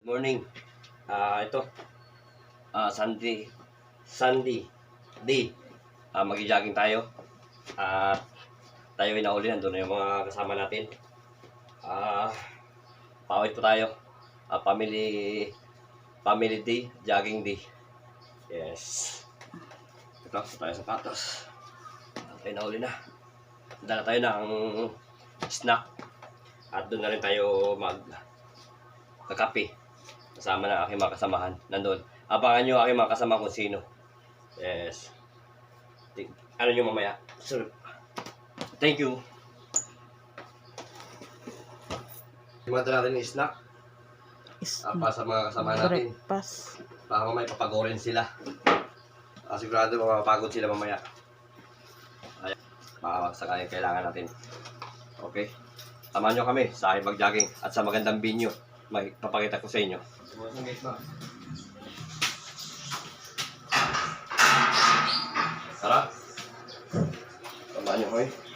Morning. Ito. Sunday day. Magi-jogging tayo. Tayo ay nahuli. Nandun na yung mga kasama natin. Pawid po tayo. Family day. Jogging day. Yes. Ito. Tayo sapatos. Tayo nahuli na. Dala tayo ng snack. At doon na rin tayo magkakape. Kasama na aking mga kasamahan. Nandun. Abangan nyo aking mga kasama kung sino. Yes. Ano nyo mamaya. Thank you. Himanta natin yung snack. Para sa mga kasama natin. Breakfast. Baka mamaya papagorin sila. Sigurado mapapagod sila mamaya. Ayan. Baka sakayang kailangan natin. Okay. Samahan nyo kami sa aking mag-jogging at sa magandang video. May papakita ko sa inyo. Tara. Samahan nyo kami.